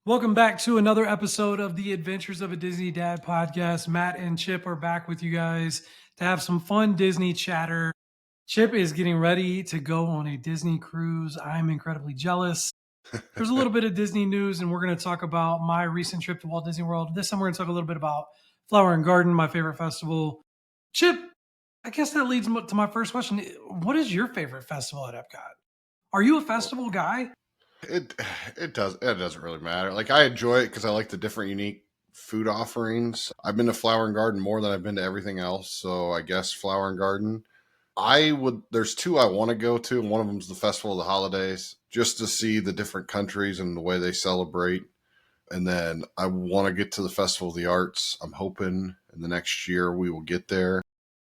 Welcome back to another episode of the Adventures of a Disney Dad podcast. Matt and Chip are back with you guys to have some fun Disney chatter. Chip is getting ready to go on a Disney cruise. I'm incredibly jealous. There's a little bit of Disney news, and we're going to talk about my recent trip to Walt Disney World. This time, we're going to talk a little bit about Flower and Garden, my favorite festival. Chip, I guess that leads to my first question. What is your favorite festival at Epcot? Are you a festival guy? It it doesn't really matter. Like I enjoy it because I like the different unique food offerings. I've been to Flower and Garden more than I've been to everything else, so I guess Flower and Garden. There's two I want to go to, and one of them's the Festival of the Holidays, just to see the different countries and the way they celebrate. And then I want to get to the Festival of the Arts. I'm hoping in the next year we will get there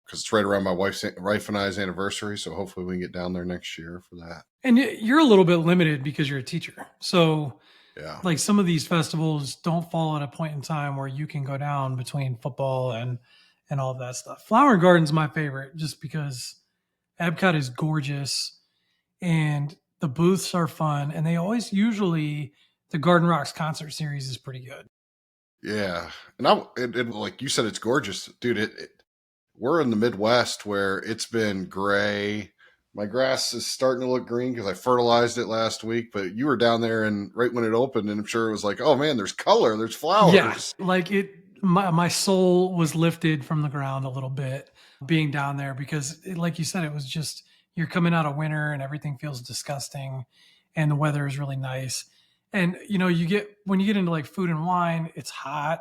because it's right around my wife and I's anniversary. So hopefully we can get down there next year for that. And you're a little bit limited because you're a teacher. So, Yeah. like some of these festivals don't fall at a point in time where you can go down between football and all of that stuff. Flower and Garden's my favorite just because Epcot is gorgeous and the booths are fun, and they always usually the Garden Rocks concert series is pretty good. Yeah, and like you said, it's gorgeous, dude. We're in the Midwest where it's been gray. My grass is starting to look green because I fertilized it last week. But you were down there, and right when it opened, and I'm sure it was like, oh man, there's color, there's Yeah, flowers. like my soul was lifted from the ground a little bit being down there because, like you said, it was just you're coming out of winter and everything feels disgusting, and the weather is really nice. And you get when you get into like food and wine, it's hot,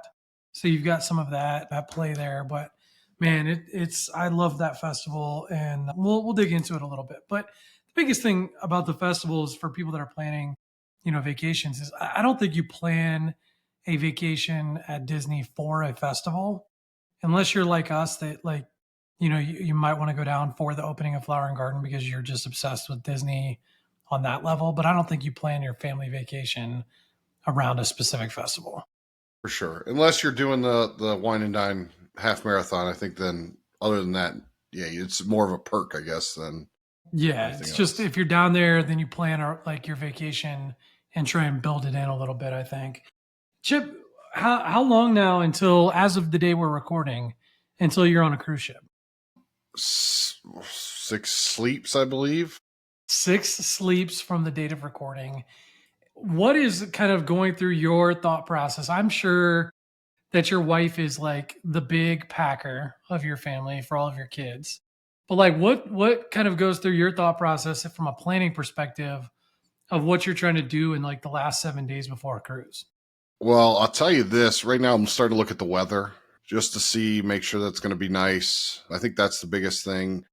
so you've got some of that at play there. But man, it's I love that festival, and we'll dig into it a little bit. But the biggest thing about the festivals for people that are planning, vacations is I don't think you plan a vacation at Disney for a festival, unless you're like us that like, you might want to go down for the opening of Flower and Garden because you're just obsessed with Disney on that level. But I don't think you plan your family vacation around a specific festival. For sure. Unless you're doing the wine and dine half marathon, I think then other than that, yeah, it's more of a perk, I guess, than Yeah, anything it's just else. if you're down there, then you plan like your vacation and try and build it in a little bit, I think. Chip, how long now until as of the day we're recording until you're on a cruise ship? 6 sleeps, I believe. 6 sleeps from the date of recording. What is kind of going through your thought process? I'm sure that your wife is like the big packer of your family for all of your kids. But like what kind of goes through your thought process from a planning perspective of what you're trying to do in like the last 7 days before a cruise? Well, I'll tell you this. Right now, I'm starting to look at the weather just to see, make sure that's going to be nice. I think that's the biggest thing.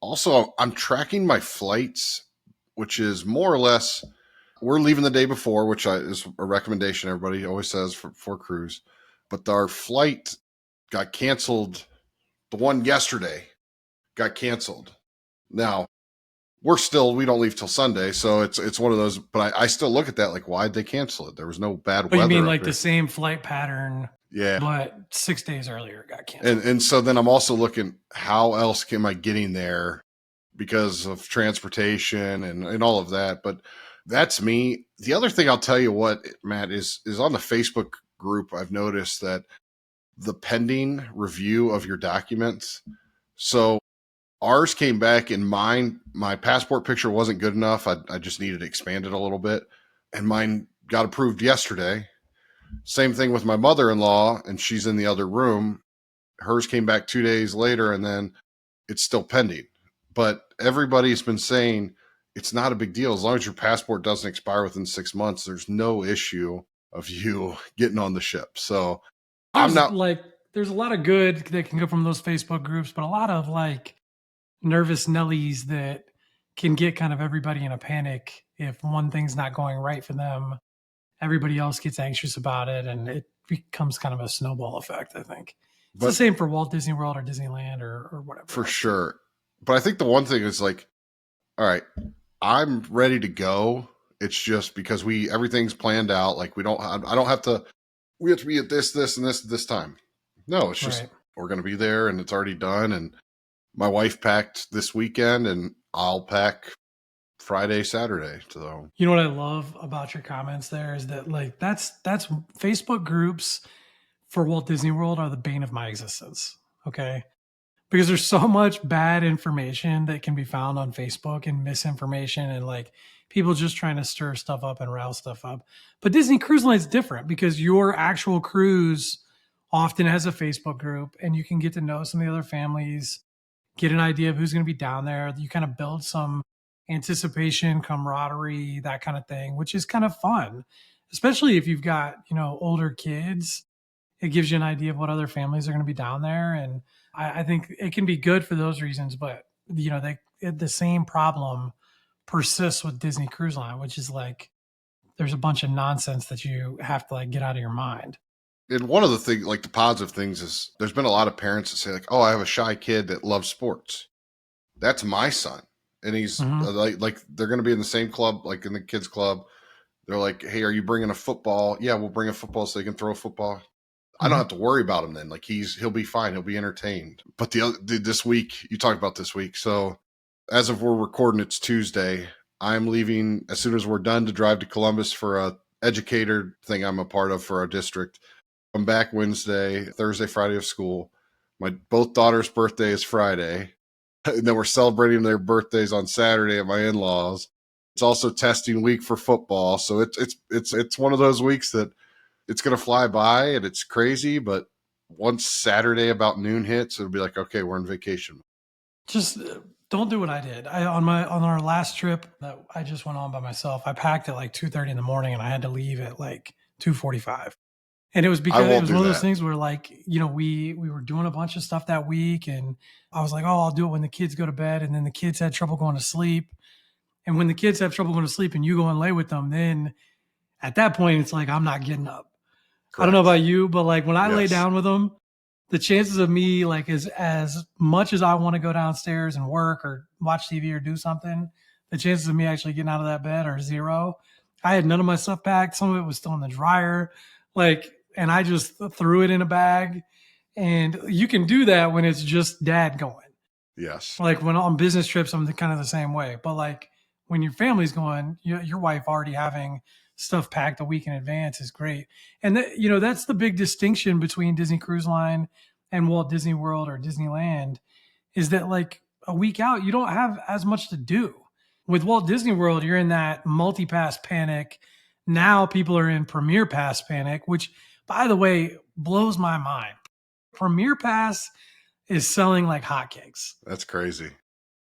Also, I'm tracking my flights, which is more or less we're leaving the day before, which is a recommendation everybody always says for cruise. But our flight got canceled. The one yesterday got canceled. Now we don't leave till Sunday, so it's one of those. But I still look at that like, why'd they cancel it? There was no bad But you weather mean up like the there. same flight pattern, Yeah, but 6 days earlier it got canceled? and so then I'm also looking how else am I getting there because of transportation and all of that. But that's me. The other thing I'll tell you what, Matt, is on the Facebook group. I've noticed that the pending review of your documents. So ours came back and my passport picture wasn't good enough. I just needed to expand it a little bit. And mine got approved yesterday. Same thing with my mother-in-law, and she's in the other room. Hers came back 2 days later, and then it's still pending. But everybody's been saying it's not a big deal. As long as your passport doesn't expire within 6 months, there's no issue of you getting on the ship. So I'm There's not. like there's a lot of good that can come from those Facebook groups, but a lot of like nervous Nellies that can get kind of everybody in a panic if one thing's not going right for them. Everybody else gets anxious about it, and it becomes kind of a snowball effect. I think it's the But same for Walt Disney World or Disneyland or whatever for else. Too. sure. But I think the one thing is like, all right, I'm ready to go. It's just because everything's planned out. Like I don't have to. We have to be at this, and this time. No, it's just Right. we're going to be there, and it's already done. And my wife packed this weekend, and I'll pack Friday, Saturday. So You know what I love about your comments there is that like that's Facebook groups for Walt Disney World are the bane of my existence. Okay. Because there's so much bad information that can be found on Facebook and misinformation and like people just trying to stir stuff up and rile stuff up. But Disney Cruise Line is different because your actual cruise often has a Facebook group and you can get to know some of the other families, get an idea of who's going to be down there. You kind of build some anticipation, camaraderie, that kind of thing, which is kind of fun, especially if you've got, older kids. It gives you an idea of what other families are going to be down there. And I think it can be good for those reasons, but the same problem persists with Disney Cruise Line, which is like there's a bunch of nonsense that you have to like get out of your mind. and one of the things, like the positive things, is there's been a lot of parents that say like, "Oh, I have a shy kid that loves sports." That's my son, and he's Hmm. like they're going to be in the same club, like in the kids club. They're like, "Hey, are you bringing a football?" Yeah, we'll bring a football so they can throw a football. I don't Hmm. have to worry about him then. Like he'll be fine. He'll be entertained. But this week, you talked about this week. So as of we're recording, it's Tuesday. I'm leaving as soon as we're done to drive to Columbus for a educator thing I'm a part of for our district. I'm back Wednesday, Thursday, Friday of school. My both daughters' birthday is Friday. And then we're celebrating their birthdays on Saturday at my in-laws. It's also testing week for football. So it's one of those weeks that it's going to fly by and it's crazy, but once Saturday about noon hits, it'll be like, okay, we're on vacation. Just don't do what I did. On our last trip that I just went on by myself, I packed at like 2:30 in the morning and I had to leave at like 2:45. And it was I because it won't was do one of those that. things where like, we were doing a bunch of stuff that week and I was like, "Oh, I'll do it when the kids go to bed." And then the kids had trouble going to sleep. And when the kids have trouble going to sleep and you go and lay with them, then at that point it's like I'm not getting up. I don't know Correct. about you, but like when I lay Yes. down with them, the chances of me like as much as I want to go downstairs and work or watch TV or do something, the chances of me actually getting out of that bed are zero. I had none of my stuff packed. Some of it was still in the dryer, like, and I just threw it in a bag. And you can do that when it's just dad going. Yes. Like when on business trips, I'm kind of the same way. But like when your family's going, your wife already having stuff packed a week in advance is great. And that's the big distinction between Disney Cruise Line and Walt Disney World or Disneyland is that like a week out, you don't have as much to do. With Walt Disney World, you're in that multi-pass panic. Now people are in Premier Pass panic, which by the way blows my mind. Premier Pass is selling like hotcakes. That's crazy.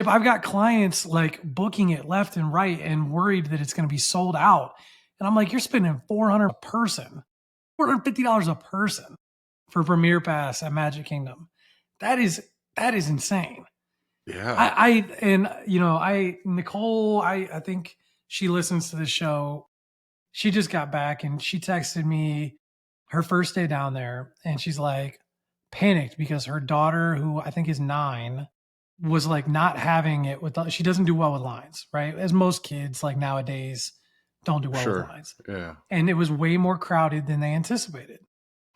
If I've got clients like booking it left and right and worried that it's going to be sold out. And I'm like, you're spending 400 a person, $450 a person for Premier Pass at Magic Kingdom. That is insane. Yeah. I Nicole, I think she listens to the show. She just got back and she texted me her first day down there and she's like panicked because her daughter, who I think is 9, was like not having it with she doesn't do well with lines, right? As most kids like nowadays don't do well with Sure. lines. Yeah. And it was way more crowded than they anticipated.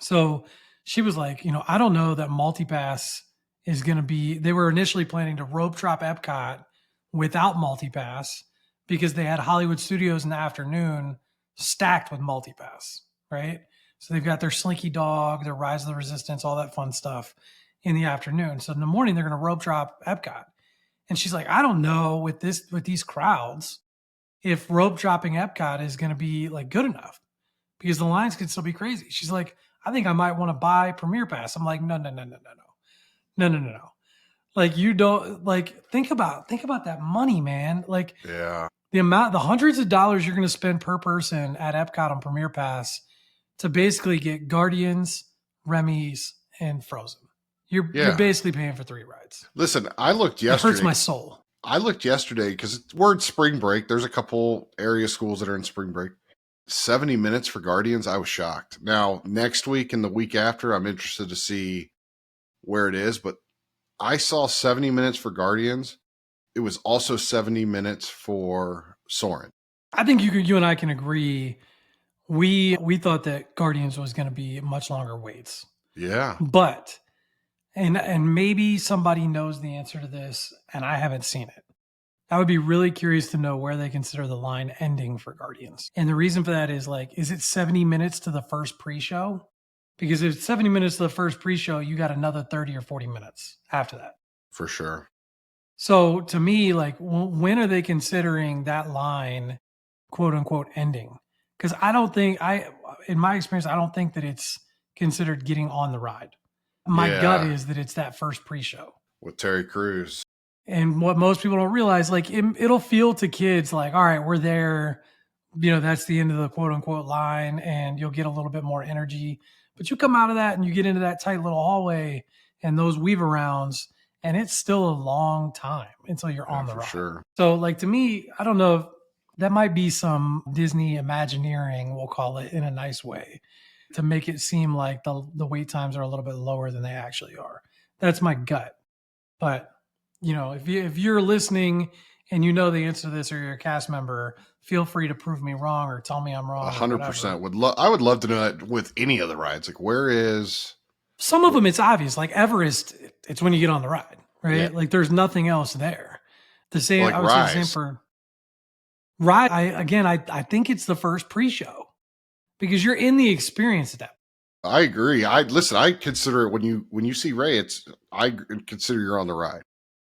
So she was like, I don't know that multipass is going to be they were initially planning to rope drop Epcot without multipass because they had Hollywood Studios in the afternoon stacked with multipass, right? So they've got their Slinky Dog, their Rise of the Resistance, all that fun stuff in the afternoon. So in the morning they're going to rope drop Epcot. And she's like, I don't know with these crowds if rope dropping Epcot is going to be like good enough because the lines could still be crazy. She's like, I think I might want to buy Premier Pass. I'm like, no, no, no, no, no, no, no, no, no, no. Like you don't like think about that money, man. Like Yeah. the hundreds of dollars you're going to spend per person at Epcot on Premier Pass to basically get Guardians, Remy's, and Frozen. You're Yeah. basically paying for 3 rides. Listen, I looked It hurts yesterday. my soul. I looked yesterday because we're in spring break. There's a couple area schools that are in spring break. 70 minutes for Guardians. I was shocked. Now, next week and the week after, I'm interested to see where it is, but I saw 70 minutes for Guardians. It was also 70 minutes for Soren. I think you and I can agree. We thought that Guardians was going to be much longer waits, Yeah. but and maybe somebody knows the answer to this, and I haven't seen it. I would be really curious to know where they consider the line ending for Guardians. And the reason for that is like, is it 70 minutes to the first pre-show? Because if it's 70 minutes to the first pre-show, you got another 30 or 40 minutes after that. For sure. So to me, like, when are they considering that line, quote unquote, ending? Because in my experience, I don't think that it's considered getting on the ride. My gut Yeah. is that it's that first pre-show. With Terry Crews. And what most people don't realize, like, it'll feel to kids like, all right, we're there. That's the end of the quote unquote line, and you'll get a little bit more energy. But you come out of that and you get into that tight little hallway and those weave arounds, and it's still a long time until you're Yeah, on the for ride. sure. So, like, to me, I don't know if that might be some Disney Imagineering, we'll call it, in a nice way, to make it seem like the wait times are a little bit lower than they actually are. That's my gut. But if you're listening and you know the answer to this, or you're a cast member, feel free to prove me wrong or tell me I'm wrong or whatever. 100% I would love to know that with any of the rides. Like, where is? Some of them it's obvious, like Everest. It's when you get on the ride, right? Yeah. Like there's nothing else there. The same, Like I would say the same Rise. for ride. I think it's the first pre-show because you're in the experience at that. I agree. I consider it when you see Ray, I consider you're on the ride.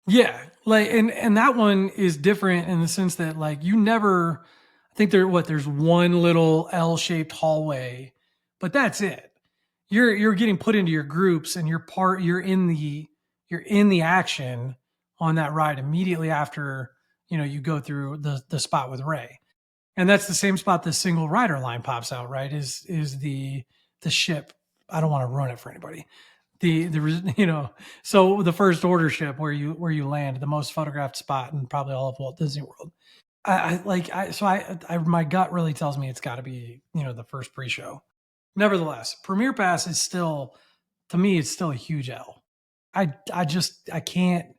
Yeah, like and that one is different in the sense that like you never. I think there's one little L-shaped hallway, but that's it. You're getting put into your groups and you're in the action on that ride immediately after you go through the spot with Ray. And that's the same spot the single rider line pops out, right? Is the ship. I don't want to ruin it for anybody. So the first order ship where you land, the most photographed spot in probably all of Walt Disney World. My gut really tells me it's got to be the first pre-show. Nevertheless, Premier Pass is still, to me, it's still a huge L. I can't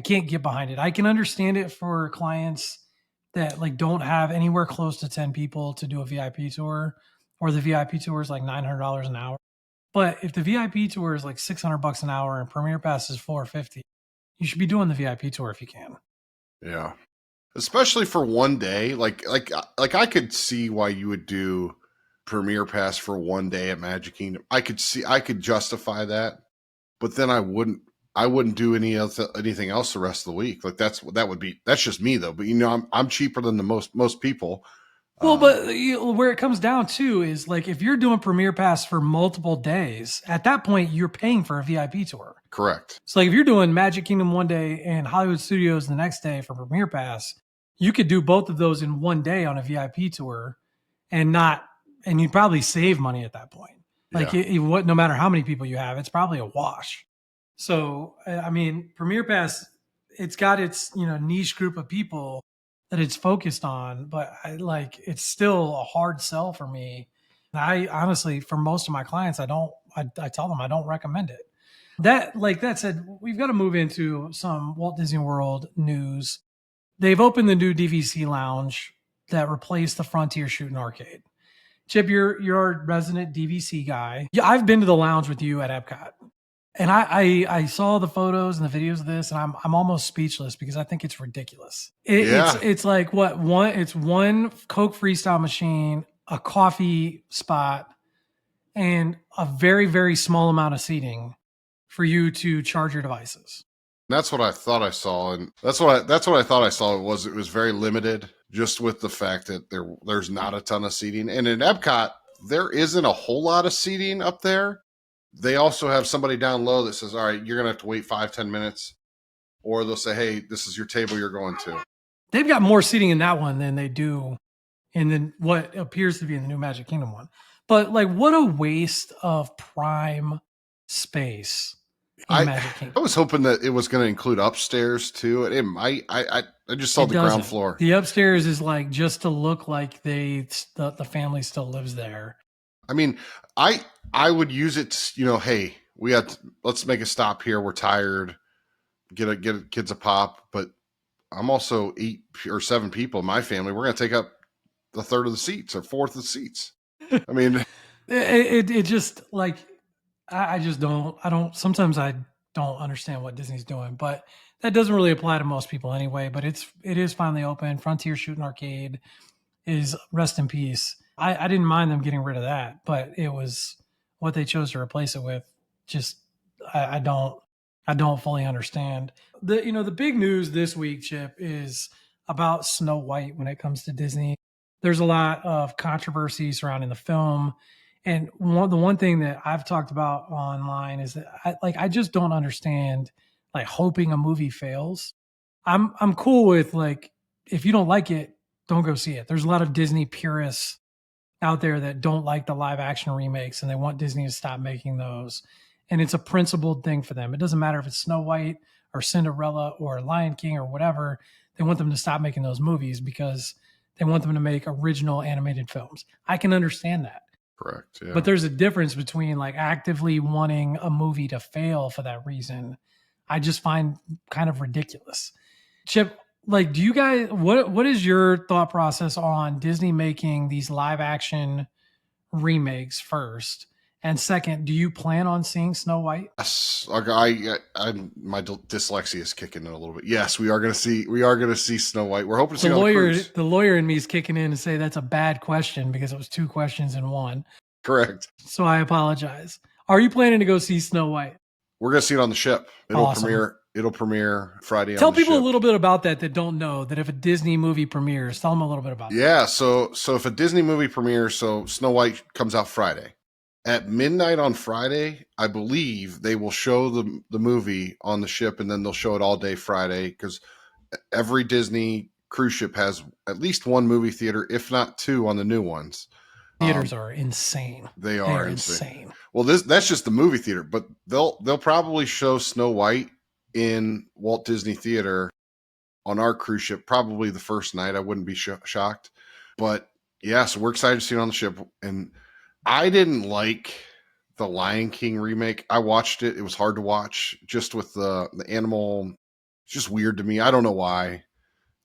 get behind it. I can understand it for clients that like don't have anywhere close to 10 people to do a VIP tour, or the VIP tour is like $900 an hour. But if the VIP tour is like $600 an hour and Premier Pass is $450, you should be doing the VIP tour if you can. Yeah. Especially for one day. Like I could see why you would do Premier Pass for one day at Magic Kingdom. I could justify that. But then I wouldn't do anything else the rest of the week. Like that's just me though. But I'm cheaper than the most people. Well, but where it comes down to is like if you're doing Premier Pass for multiple days, at that point you're paying for a VIP tour. Correct. So like if you're doing Magic Kingdom one day and Hollywood Studios the next day for Premier Pass, you could do both of those in one day on a VIP tour, and you'd probably save money at that point. Like no matter how many people you have, it's probably a wash. So I mean, Premier Pass, it's got its niche group of people that it's focused on, but it's still a hard sell for me. And I honestly, for most of my clients, I tell them I don't recommend it. That said, we've got to move into some Walt Disney World news. They've opened the new DVC lounge that replaced the Frontier Shooting Arcade. Chip, you're a resident DVC guy. Yeah, I've been to the lounge with you at Epcot. And I saw the photos and the videos of this, and I'm almost speechless because I think it's ridiculous. It's like it's one Coke Freestyle machine, a coffee spot, and a very, very small amount of seating for you to charge your devices. That's what I thought I saw, and that's what I thought I saw. It was very limited, just with the fact that there's not a ton of seating, and in Epcot there isn't a whole lot of seating up there. They also have somebody down low that says, all right, you're going to have to wait 5-10 minutes. Or they'll say, hey, this is your table you're going to. They've got more seating in that one than they do in what appears to be in the new Magic Kingdom one. But like, what a waste of prime space in Magic Kingdom. I was hoping that it was going to include upstairs too. It might. I just saw the ground floor. The upstairs is like just to look like the family still lives there. I mean, I would use it, hey, let's make a stop here. We're tired. Get kids a pop, but I'm also 8 or 7 people in my family. We're going to take up a third of the seats or fourth of the seats. I mean, it just like, I don't sometimes I don't understand what Disney's doing, but that doesn't really apply to most people anyway, but it is finally open. Frontier Shooting Arcade is rest in peace. I didn't mind them getting rid of that, but it was what they chose to replace it with. Just I don't I don't fully understand. The big news this week, Chip, is about Snow White when it comes to Disney. There's a lot of controversy surrounding the film. And the one thing that I've talked about online is that I just don't understand like hoping a movie fails. I'm cool with like if you don't like it, don't go see it. There's a lot of Disney purists out there that don't like the live action remakes and they want Disney to stop making those. And it's a principled thing for them. It doesn't matter if it's Snow White or Cinderella or Lion King or whatever. They want them to stop making those movies because they want them to make original animated films. I can understand that. Correct. But Yeah. there's a difference between like actively wanting a movie to fail for that reason. I just find kind of ridiculous. Chip, like, do you guys what is your thought process on Disney making these live action remakes first? And second, do you plan on seeing Snow White? Yes, like my dyslexia is kicking in a little bit. Yes, we are gonna see Snow White. We're hoping to see it on the cruise. The lawyer in me is kicking in and say that's a bad question because it was two questions in one. Correct. So I apologize. Are you planning to go see Snow White? We're gonna see it on the ship. It'll Awesome. premiere. It'll premiere Friday. Tell on the people ship. a little bit about that don't know that if a Disney movie premieres, tell them a little bit about that. Yeah. So if a Disney movie premieres, so Snow White comes out Friday at midnight on Friday. I believe they will show the movie on the ship, and then they'll show it all day Friday because every Disney cruise ship has at least one movie theater, if not two, on the new ones. Theaters are insane. They They are are insane. insane. Well, that's just the movie theater, but they'll probably show Snow White in Walt Disney Theater on our cruise ship probably the first night. I wouldn't be shocked, but yeah, so we're excited to see it on the ship. And I didn't like the Lion King remake. I watched it; it was hard to watch, just with the animal. It's just weird to me. I don't know why.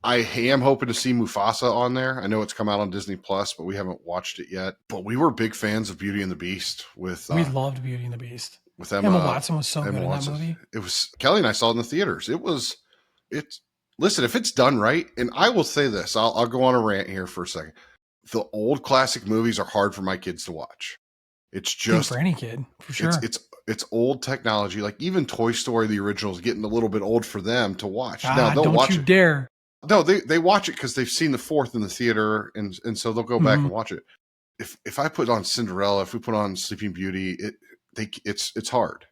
I am hoping to see Mufasa on there. I know it's come out on Disney Plus, but we haven't watched it yet. But we were big fans of Beauty and the Beast with We loved Beauty and the Beast. with Emma Watson was so Emma good in that Watson. movie. It was Kelly and I saw it in the theaters. It's listen, if it's done right, and I will say this, I'll go on a rant here for a second. The old classic movies are hard for my kids to watch. It's I think just for any kid, for sure. it's old technology. Like even Toy Story, the original, is getting a little bit old for them to watch. Now they'll don't watch you it. dare. No, they watch it because they've seen the fourth in the theater, and so they'll go back and watch it. If I put on Cinderella, if we put on Sleeping Beauty, it's hard.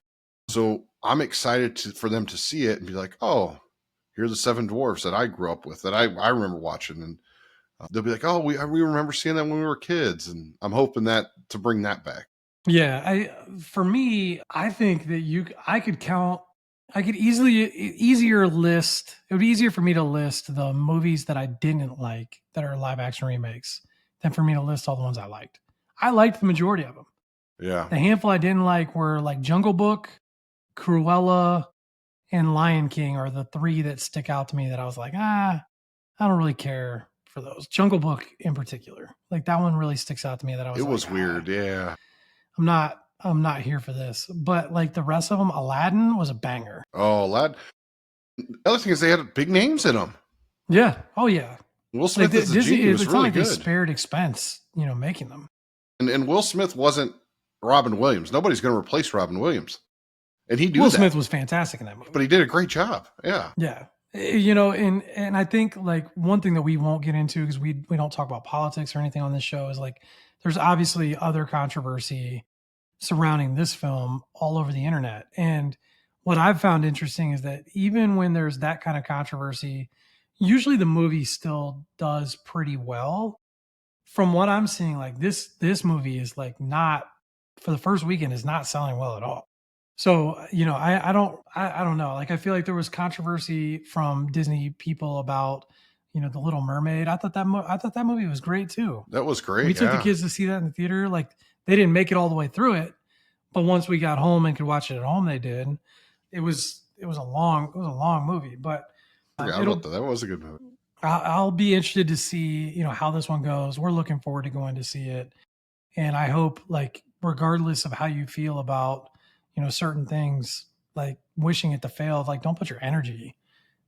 So I'm excited for them to see it and be like, oh, here are the seven dwarfs that I grew up with that I remember watching, and they'll be like, oh, we remember seeing that when we were kids, and I'm hoping that to bring that back. Yeah, for me, I think that I could easier list. It would be easier for me to list the movies that I didn't like that are live action remakes than for me to list all the ones I liked. I liked the majority of them. Yeah, The handful I didn't like were like Jungle Book, Cruella, and Lion King are the three that stick out to me that I was like, I don't really care for those. Jungle Book in particular. Like that one really sticks out to me that I was it like, was weird. Yeah. I'm not here for this. But like the rest of them, Aladdin was a banger. Oh, lad. The other thing is they had big names in them. Yeah. Oh yeah. Will Smith Like is the genie. Was it's really not like they good. spared expense, making them. And Will Smith wasn't Robin Williams. Nobody's going to replace Robin Williams. And he Will Smith was fantastic in that movie. But he did a great job. Yeah. Yeah. And I think like one thing that we won't get into because we don't talk about politics or anything on this show is like there's obviously other controversy surrounding this film all over the internet. And what I've found interesting is that even when there's that kind of controversy, usually the movie still does pretty well. From what I'm seeing, like this movie is like not for the first weekend is not selling well at all. So, I don't know. Like I feel like there was controversy from Disney people about, The Little Mermaid. I thought that movie was great too. That was great. We took the kids to see that in the theater. Like they didn't make it all the way through it, but once we got home and could watch it at home, they did. It was a long movie, but that was a good movie. I'll be interested to see, how this one goes. We're looking forward to going to see it. And I hope like, regardless of how you feel about, certain things, like wishing it to fail, like don't put your energy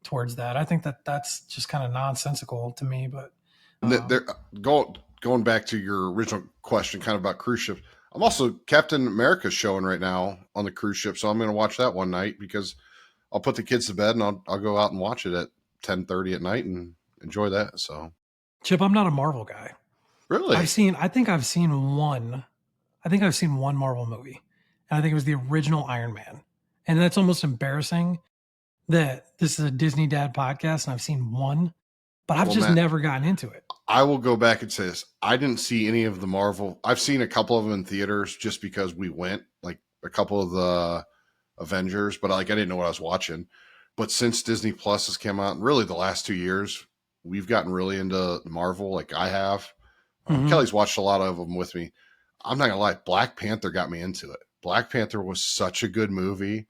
towards that. I think that that's just kind of nonsensical to me. But And there, going back to your original question, kind of about cruise ships. I'm also Captain America's showing right now on the cruise ship, so I'm going to watch that one night because I'll put the kids to bed and I'll go out and watch it at 10:30 at night and enjoy that. So Chip, I'm not a Marvel guy. really, I think I've seen one. I think I've seen one Marvel movie, and I think it was the original Iron Man. And that's almost embarrassing that this is a Disney Dad podcast and I've seen one, but I've well, just Matt, never gotten into it. I will go back and say this. I didn't see any of the Marvel. I've seen a couple of them in theaters just because we went, like a couple of the Avengers, but like I didn't know what I was watching. But since Disney Plus has come out, and really the last 2 years, we've gotten really into Marvel. Like I have. Mm-hmm. Kelly's watched a lot of them with me. I'm not gonna lie, Black Panther got me into it. Black Panther was such a good movie,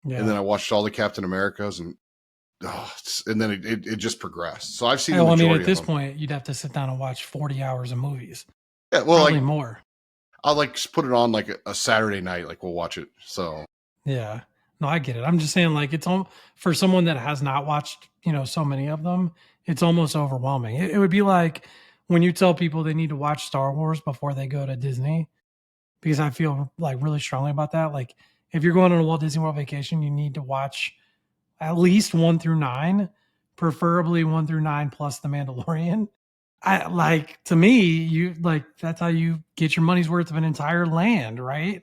and then Yeah. I watched all the Captain Americas, and and then it just progressed. So I've seen the Well, I mean, at majority of this them. point, you'd have to sit down and watch 40 hours of movies, Yeah, well, probably like more. I'll like put it on like a Saturday night, like we'll watch it. So Yeah. No, I get it. I'm just saying, like, for someone that has not watched, so many of them, it's almost overwhelming. It would be like when you tell people they need to watch Star Wars before they go to Disney, because I feel like really strongly about that. Like, if you're going on a Walt Disney World vacation, you need to watch at least 1 through 9, preferably 1 through 9 plus The Mandalorian. I like, to me, you like, that's how you get your money's worth of an entire land, right?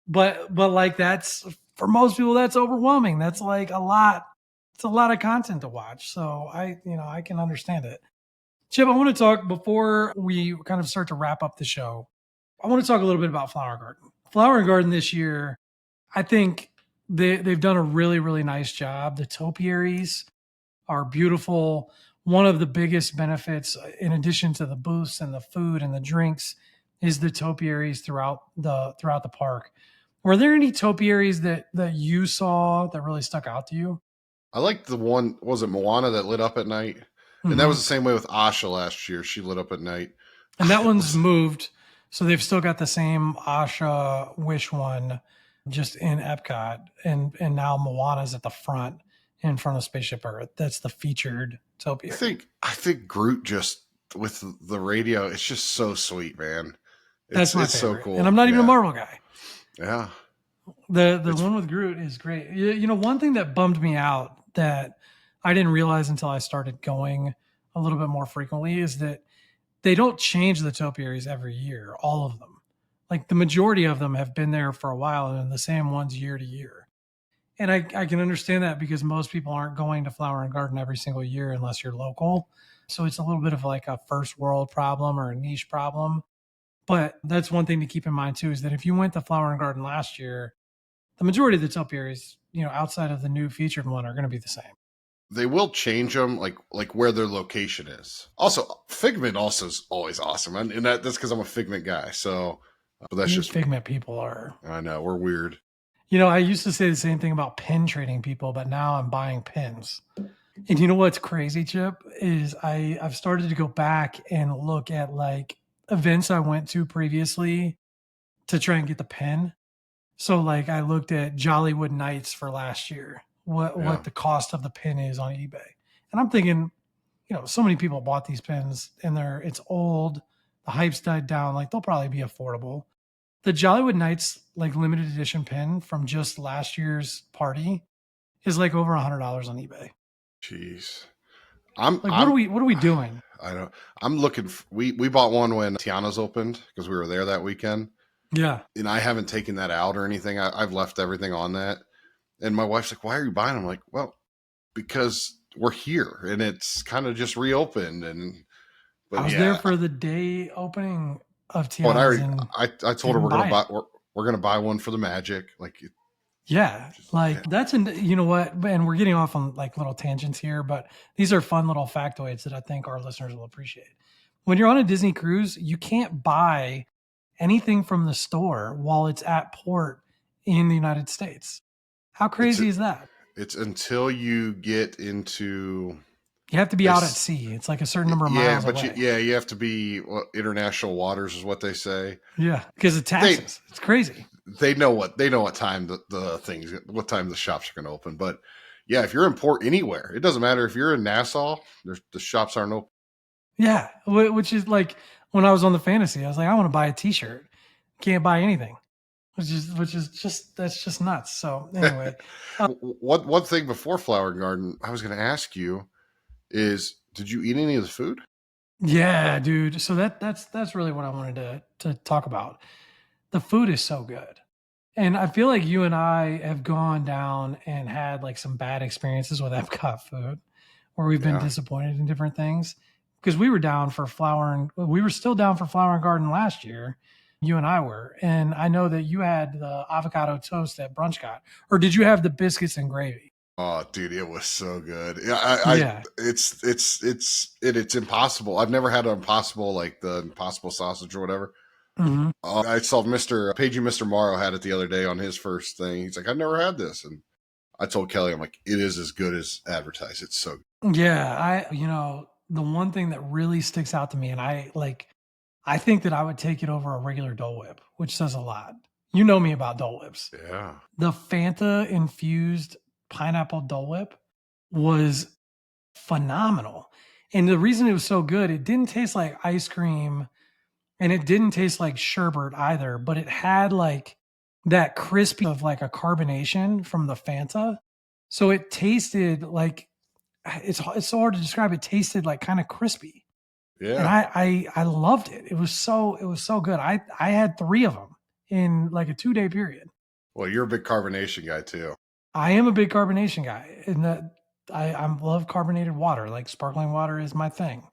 But like, that's, for most people, that's overwhelming. That's like a lot. It's a lot of content to watch. So I can understand it. Chip, I want to talk before we kind of start to wrap up the show. I want to talk a little bit about Flower Garden. Flower Garden this year, I think they've done a really, really nice job. The topiaries are beautiful. One of the biggest benefits, in addition to the booths and the food and the drinks, is the topiaries throughout the park. Were there any topiaries that you saw that really stuck out to you? I like the one, was it Moana that lit up at night? And that was Hmm. the same way with Asha last year. She lit up at night. And that one's Listen, moved, so they've still got the same Asha Wish one, just in Epcot, and now Moana's at the front in front of Spaceship Earth. That's the featured topiary. I think Groot just with the radio, it's just so sweet, man. That's my It's so favorite, and I'm cool. not even a Yeah. Marvel guy. Yeah. The It's one with Groot is great. One thing that bummed me out that I didn't realize until I started going a little bit more frequently is that they don't change the topiaries every year, all of them. Like, the majority of them have been there for a while and the same ones year to year. And I can understand that because most people aren't going to Flower and Garden every single year unless you're local. So it's a little bit of like a first world problem or a niche problem. But that's one thing to keep in mind too, is that if you went to Flower and Garden last year, the majority of the topiaries, outside of the new featured one, are going to be the same. they will change them like where their location is. Also, Figment also is always awesome, and that's because I'm a Figment guy. So, but that's You just me. Figment people are. I know we're weird. I used to say the same thing about pin trading people, but now I'm buying pins. And you know what's crazy, Chip, is I've started to go back and look at like events I went to previously to try and get the pin. So like I looked at Jollywood Nights for last year, Yeah. what the cost of the pin is on eBay. And I'm thinking, so many people bought these pins and it's old, the hype's died down, like they'll probably be affordable. The Jollywood Nights like limited edition pin from just last year's party is like over $100 on eBay. Jeez. Like, I'm what are we doing? I don't. I'm looking. We bought one when Tiana's opened because we were there that weekend, Yeah. and I haven't taken that out or anything. I've left everything on that. And my wife's like, "Why are you buying?" I'm like, "Well, because we're here and it's kind of just reopened." And I but was there yeah, for the day opening of oh, and Tiana's and I told her didn't we're gonna buy buy it. we're gonna buy one for the Magic. Like, Yeah. yeah, Like, you know what? And we're getting off on like little tangents here, but these are fun little factoids that I think our listeners will appreciate. When you're on a Disney cruise, you can't buy anything from the store while it's at port in the United States. How it's crazy is that? it's until you get into You have to be out at this. sea. It's like a certain number of Yeah, miles but away. you have to be international waters is what they say. Yeah, because of They taxes. It's crazy. they know what time the things what time the shops are going to open, but Yeah, if you're in port anywhere, it doesn't matter if you're in Nassau. The shops aren't open. Yeah, which is like when I was on the fantasy, I was like, I want to buy a T-shirt, can't buy anything, which is just that's just nuts. So anyway, One thing before Flower Garden, I was going to ask you is, did you eat any of the food? yeah, dude. So that's really what I wanted to talk about. The food is so good. And I feel like you and I have gone down and had like some bad experiences with Epcot food where we've been Yeah. disappointed in different things. Because we were still down for Flower and Garden last year. You and I were. And I know that you had the avocado toast at Brunch Got. Or did you have the biscuits and gravy? Oh, dude, it was so good. Yeah, Yeah. it's impossible. I've never had an impossible like the impossible sausage or whatever. Hmm. I saw Mr. Pagey Mr. Morrow had it the other day on his first thing. He's like, I've never had this, and I told Kelly, I'm like, it is as good as advertised. It's so good. Yeah. The one thing that really sticks out to me, and I think that I would take it over a regular Dole Whip, which says a lot. You know me about Dole Whips. Yeah. The Fanta infused pineapple Dole Whip was phenomenal. And the reason it was so good, it didn't taste like ice cream and it didn't taste like sherbet either, but it had like that crispy of like a carbonation from the Fanta. So it tasted like it's so hard to describe. It tasted like kind of crispy. And Yeah. I loved it. It was so good. I had 3 of them in like a 2-day period. Well, you're a big carbonation guy too. I am a big carbonation guy, and that I love carbonated water. Like sparkling water is my thing.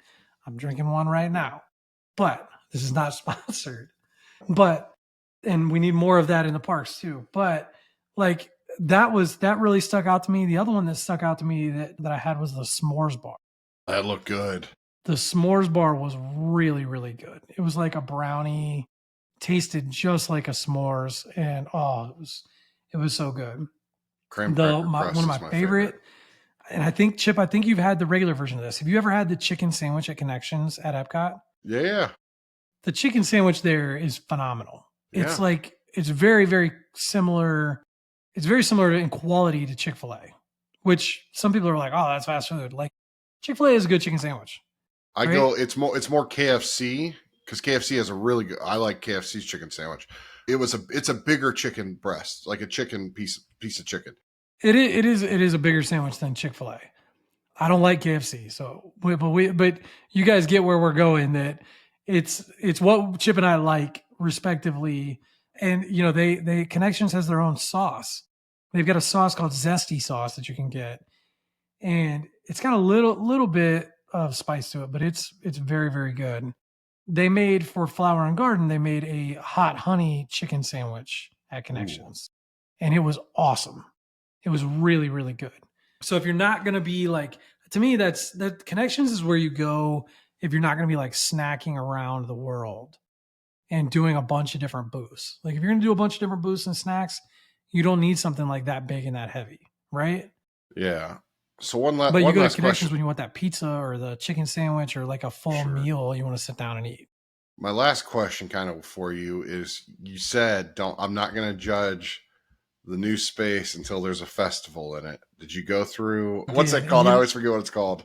I'm drinking one right now, but this is not sponsored. But and we need more of that in the parks too. But like that really stuck out to me. The other one that stuck out to me that I had was the s'mores bar. That looked good. The s'mores bar was really really good. It was like a brownie, tasted just like a s'mores, and it was so good. Creme cracker One crust of is my my favorite. favorite, and I think Chip, I think you've had the regular version of this. Have you ever had the chicken sandwich at Connections at Epcot? Yeah. The chicken sandwich there is phenomenal. It's Yeah. like it's very very similar. It's very similar in quality to Chick-fil-A, which some people are like, "Oh, that's fast food." Like Chick-fil-A is a good chicken sandwich, I right? go, it's more KFC because KFC has a really good, I like KFC's chicken sandwich. It's a bigger chicken breast, like a chicken piece of chicken. It is a bigger sandwich than Chick-fil-A. I don't like KFC, so but you guys get where we're going. That it's what Chip and I like respectively, and they Connections has their own sauce. They've got a sauce called Zesty sauce that you can get, and it's got a little bit of spice to it, but it's very very good. They made for Flower and Garden. They made a hot honey chicken sandwich at Ooh. Connections, and it was awesome. It was really really good. So if you're not going to be like, to me, that Connections is where you go if you're not going to be like snacking around the world and doing a bunch of different booths. Like if you're going to do a bunch of different booths and snacks, you don't need something like that big and that heavy, right? Yeah. So But you one go to last Connections question. when you want that pizza or the chicken sandwich or like a full Sure. meal you want to sit down and eat. My last question kind of for you is, you said don't I'm not going to judge the new space until there's a festival in it. Did you go through, what's that Did called? I always forget what it's called.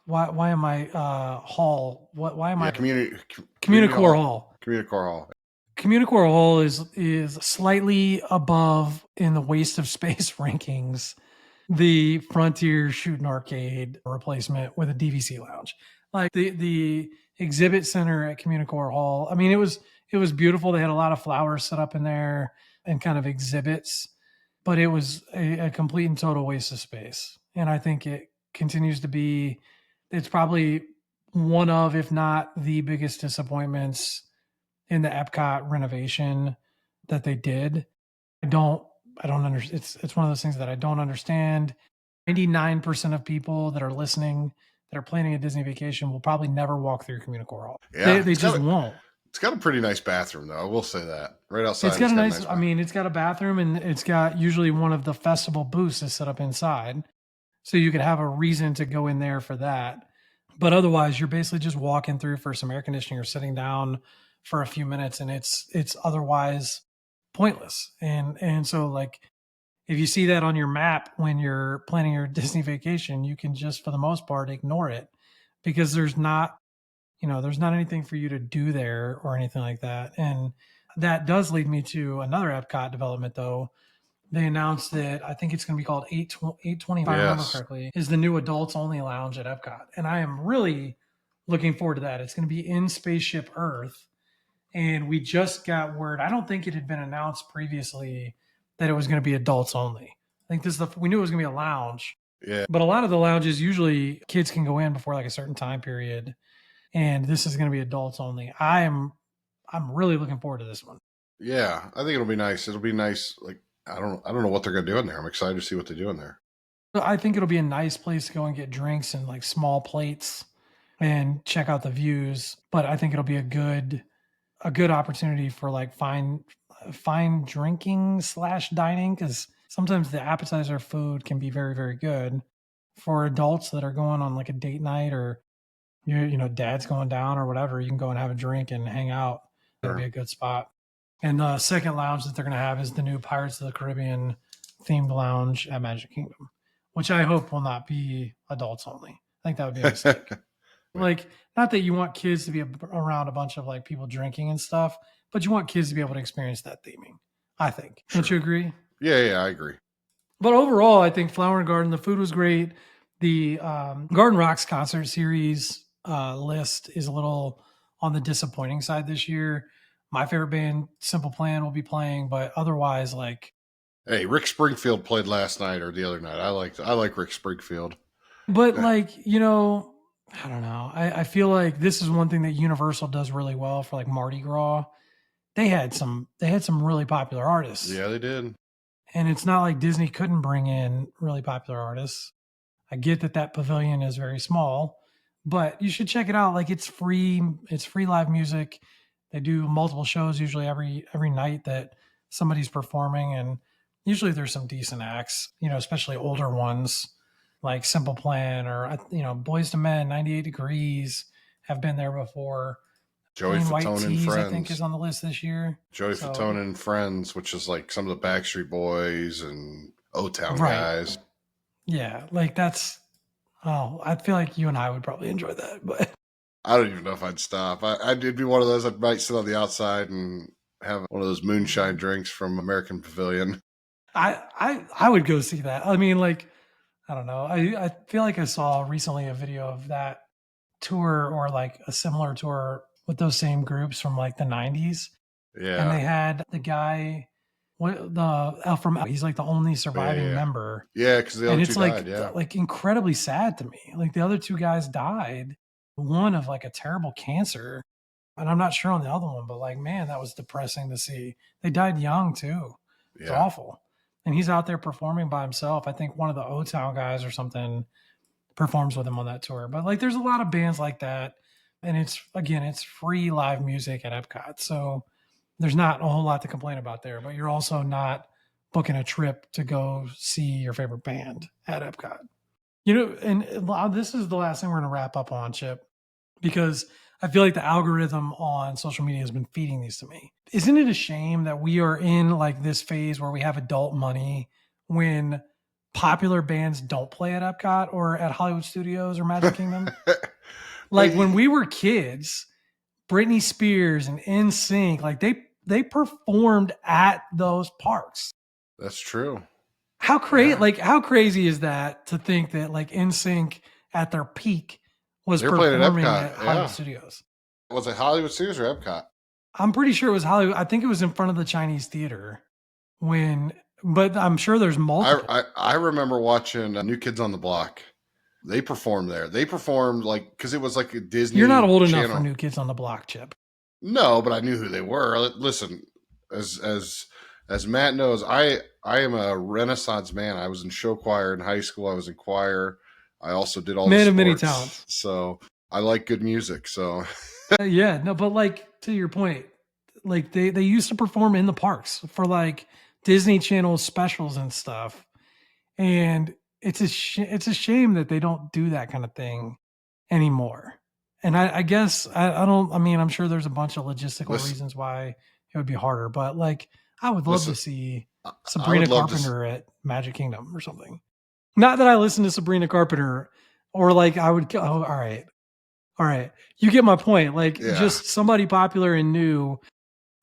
why am I hall? Why am Yeah, I community Communicore hall. Hall? Community core hall. Communicore Hall is slightly above in the waste of space rankings the Frontier Shooting Arcade replacement with a DVC lounge. Like the exhibit center at Communicore Hall. I mean, it was beautiful. They had a lot of flowers set up in there and kind of exhibits, but it was a complete and total waste of space. And I think it continues to be. It's probably one of, if not the biggest disappointments in the Epcot renovation that they did. I don't I don't understand. It's one of those things that I don't understand. 99% of people that are listening that are planning a Disney vacation will probably never walk through Communicore Hall. They Yeah, they just won't. it's got a pretty nice bathroom though. I will say that. Right It's outside, got it's a got a nice, nice I bathroom. mean, it's got a bathroom and it's got usually one of the festival booths is set up inside. So you could have a reason to go in there for that. But otherwise, you're basically just walking through for some air conditioning or sitting down for a few minutes and it's otherwise pointless. And so like if you see that on your map when you're planning your Disney vacation, you can just, for the most part, ignore it because there's not anything for you to do there or anything like that. And that does lead me to another Epcot development, though. They announced that I think it's going to be called 820, if I remember Yes. correctly, is the new adults only lounge at Epcot. And I am really looking forward to that. It's going to be in Spaceship Earth. And we just got word, I don't think it had been announced previously that it was going to be adults only. I think we knew it was going to be a lounge, Yeah. but a lot of the lounges usually kids can go in before like a certain time period. And this is going to be adults only. I'm really looking forward to this one. Yeah. I think it'll be nice. It'll be nice. Like, I don't know what they're going to do in there. I'm excited to see what they do in there. I think it'll be a nice place to go and get drinks and like small plates and check out the views. But I think it'll be a good opportunity for like fine drinking / dining because sometimes the appetizer food can be very, very good for adults that are going on like a date night or dad's going down or whatever. You can go and have a drink and hang out. It'll be Sure. a good spot. And the second lounge that they're going to have is the new Pirates of the Caribbean themed lounge at Magic Kingdom, which I hope will not be adults only. I think that would be a mistake. Like, not that you want kids to be around a bunch of like people drinking and stuff, but you want kids to be able to experience that theming. I think. Sure. Don't you agree? Yeah, I agree. But overall, I think Flower and Garden, the food was great. The Garden Rocks concert series list is a little on the disappointing side this year. My favorite band, Simple Plan, will be playing, but otherwise, like, Hey, Rick Springfield played last night or the other night. I like Rick Springfield. but like, I don't know. I feel like this is one thing that Universal does really well for like Mardi Gras. They had some really popular artists. Yeah, they did. And it's not like Disney couldn't bring in really popular artists. I get that pavilion is very small, but you should check it out. Like, it's free. It's free live music. They do multiple shows usually every night that somebody's performing, and usually there's some decent acts. Especially older ones like Simple Plan or Boys to Men, 98 Degrees have been there before. Joey Plain White Fatone and Tees, I think, is Friends. on the list this year. Joey So, Fatone and Friends, which is like some of the Backstreet Boys and O Town right. guys. Yeah, like that's. Oh, I feel like you and I would probably enjoy that, but I don't even know if I'd stop. I'd be one of those. I might sit on the outside and have one of those moonshine drinks from American Pavilion. I would go see that. I mean, like, I don't know. I feel like I saw recently a video of that tour or like a similar tour with those same groups from like the 90s. And they Yeah. had the guy from he's like the only surviving member. Yeah, because the And other two it's died. Yeah. like incredibly sad to me. Like the other two guys died, one of like a terrible cancer. And I'm not sure on the other one, but like, man, that was depressing to see. They died young too. It's Yeah. awful. And he's out there performing by himself. I think one of the O Town guys or something performs with him on that tour. But like, there's a lot of bands like that. And it's free live music at Epcot. So there's not a whole lot to complain about there, but you're also not booking a trip to go see your favorite band at Epcot. And this is the last thing we're going to wrap up on, Chip, because I feel like the algorithm on social media has been feeding these to me. Isn't it a shame that we are in like this phase where we have adult money when popular bands don't play at Epcot or at Hollywood Studios or Magic Kingdom? Like when we were kids, Britney Spears and NSYNC, like they performed at those parks. That's true. How crazy is that to think that like NSYNC at their peak was They were playing at performing Epcot, at Hollywood yeah. Studios? Was it Hollywood Studios or Epcot? I'm pretty sure it was Hollywood. I think it was in front of the Chinese theater but I'm sure there's multiple. I remember watching New Kids on the Block. They performed there. They performed like because it was like a Disney. You're not old channel. enough for New Kids on the Block, Chip. No, but I knew who they were. Listen, as Matt knows, I am a Renaissance man. I was in show choir in high school. I was in choir. I also did all Man the of many sports. talents. So I like good music. So yeah, no, but like to your point, like they used to perform in the parks for like Disney Channel specials and stuff, and it's a shame that they don't do that kind of thing anymore. And I guess I don't. I mean, I'm sure there's a bunch of logistical reasons why it would be harder, but like I would love to see. I would Sabrina love to. Carpenter at Magic Kingdom or something. Not that I listen to Sabrina Carpenter or like I would. Oh, all right. You get my point. Like Yeah, just somebody popular and new.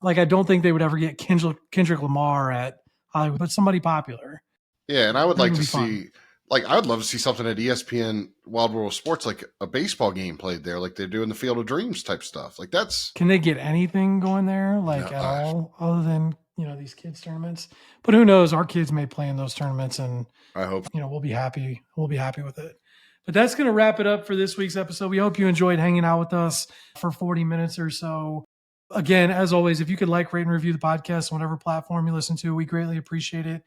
Like I don't think they would ever get Kendrick Lamar at Hollywood, but somebody popular. yeah, and I would I think like it'd to be fun. see. Like, I would love to see something at ESPN Wild World of Sports, like a baseball game played there, like they do in the Field of Dreams type stuff. Like that's Can they get anything going there, no, like at all, other than these kids tournaments? But who knows? Our kids may play in those tournaments, and I hope. we'll be happy. We'll be happy with it. But that's going to wrap it up for this week's episode. We hope you enjoyed hanging out with us for 40 minutes or so. Again, as always, if you could like, rate, and review the podcast on whatever platform you listen to, we greatly appreciate it.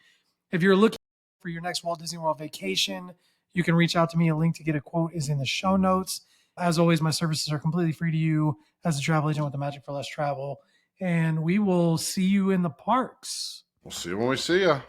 If you're looking for your next Walt Disney World vacation, you can reach out to me. A link to get a quote is in the show notes. As always, my services are completely free to you as a travel agent with the Magic for Less Travel. And we will see you in the parks. We'll see you when we see you.